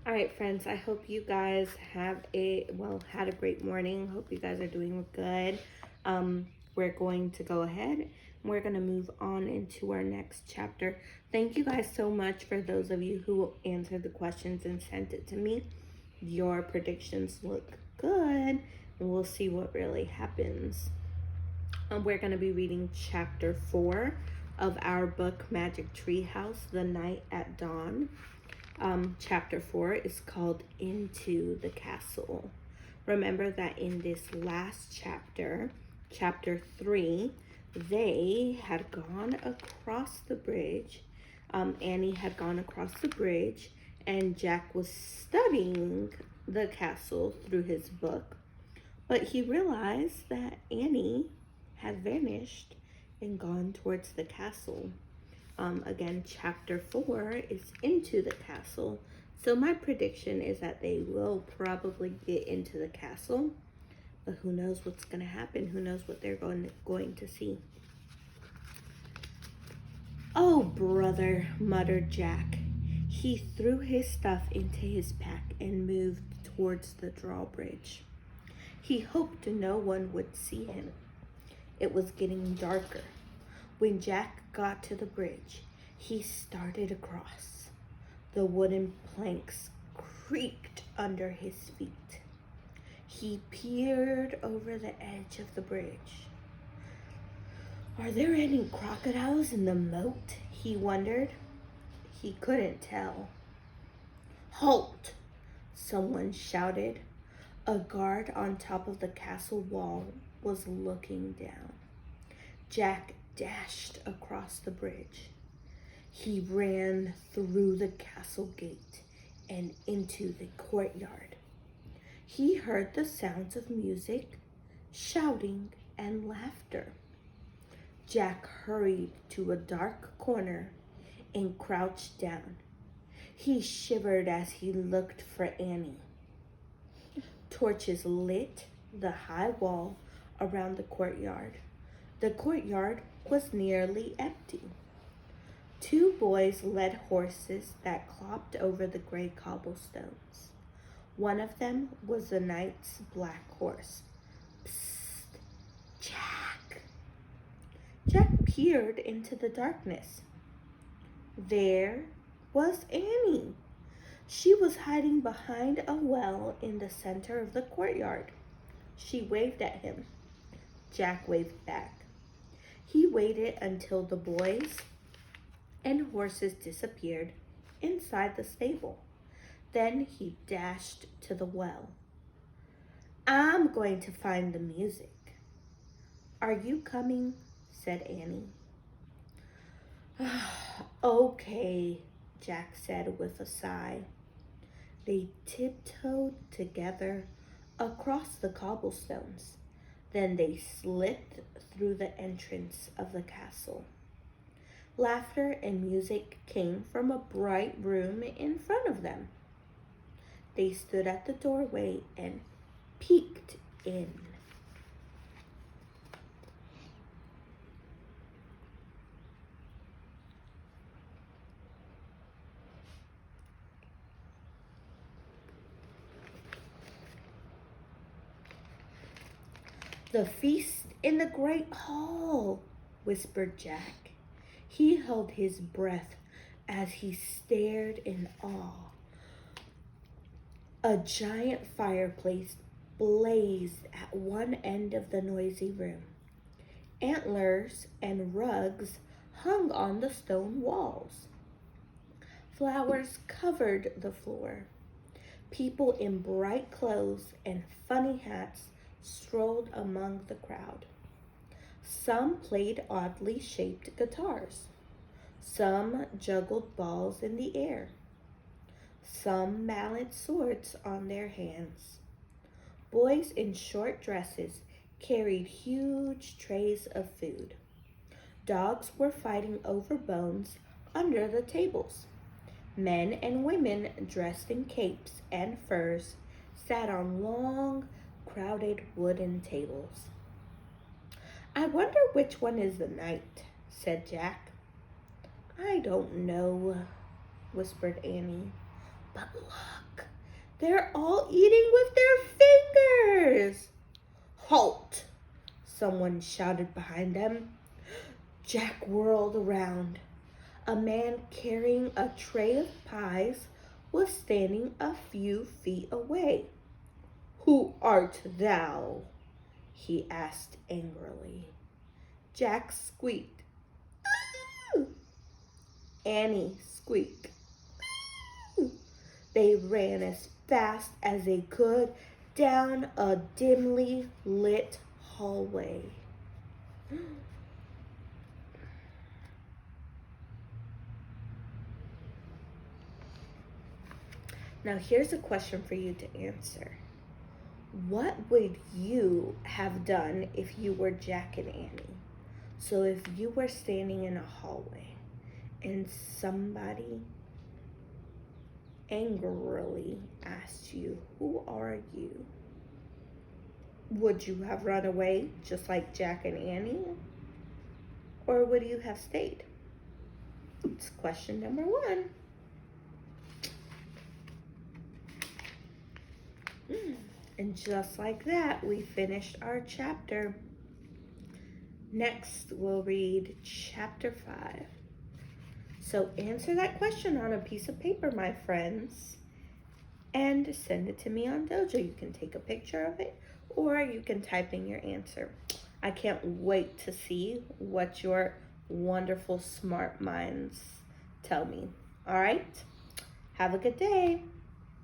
All right, friends, I hope you guys had a great morning. Hope you guys are doing good. We're going to go ahead and we're going to move on into our next chapter. Thank you guys so much for those of you who answered the questions and sent it to me. Your predictions look good, and we'll see what really happens. We're going to be reading chapter 4 of our book, Magic Tree House, The Night at Dawn. Chapter 4 is called Into the Castle. Remember that in this last chapter, chapter 3, they had gone across the bridge. Annie had gone across the bridge, and Jack was studying the castle through his book. But he realized that Annie had vanished and gone towards the castle. Again, chapter 4 is into the castle. So my prediction is that they will probably get into the castle. But who knows what's going to happen? Who knows what they're going to see? "Oh, brother," muttered Jack. He threw his stuff into his pack and moved towards the drawbridge. He hoped no one would see him. It was getting darker. When Jack got to the bridge, he started across. The wooden planks creaked under his feet. He peered over the edge of the bridge. Are there any crocodiles in the moat? He wondered. He couldn't tell. Halt! Someone shouted. A guard on top of the castle wall was looking down. Jack dashed across the bridge. He ran through the castle gate and into the courtyard. He heard the sounds of music, shouting, and laughter. Jack hurried to a dark corner and crouched down. He shivered as he looked for Annie. Torches lit the high wall around the courtyard. The courtyard was nearly empty. 2 boys led horses that clopped over the gray cobblestones. One of them was the knight's black horse. Psst, Jack. Jack peered into the darkness. There was Annie. She was hiding behind a well in the center of the courtyard. She waved at him. Jack waved back. He waited until the boys and horses disappeared inside the stable. Then he dashed to the well. I'm going to find the music. Are you coming? Said Annie. Okay, Jack said with a sigh. They tiptoed together across the cobblestones. Then they slipped through the entrance of the castle. Laughter and music came from a bright room in front of them. They stood at the doorway and peeked in. The feast in the great hall, whispered Jack. He held his breath as he stared in awe. A giant fireplace blazed at one end of the noisy room. Antlers and rugs hung on the stone walls. Flowers covered the floor. People in bright clothes and funny hats strolled among the crowd. Some played oddly shaped guitars. Some juggled balls in the air. Some mallet swords on their hands. Boys in short dresses carried huge trays of food. Dogs were fighting over bones under the tables. Men and women dressed in capes and furs sat on long, crowded wooden tables. I wonder which one is the knight, said Jack. I don't know, whispered Annie. But look, They're all eating with their fingers. Halt! Someone shouted behind them. Jack whirled around. A man carrying a tray of pies was standing a few feet away. Who art thou? He asked angrily. Jack squeaked. Ooh! Annie squeaked. Ooh! They ran as fast as they could down a dimly lit hallway. Now here's a question for you to answer. What would you have done if you were Jack and Annie? So if you were standing in a hallway and somebody angrily asked you, who are you? Would you have run away just like Jack and Annie? Or would you have stayed? It's question number 1. And just like that, we finished our chapter. Next, we'll read chapter 5. So answer that question on a piece of paper, my friends, and send it to me on Dojo. You can take a picture of it, or you can type in your answer. I can't wait to see what your wonderful, smart minds tell me. All right? Have a good day.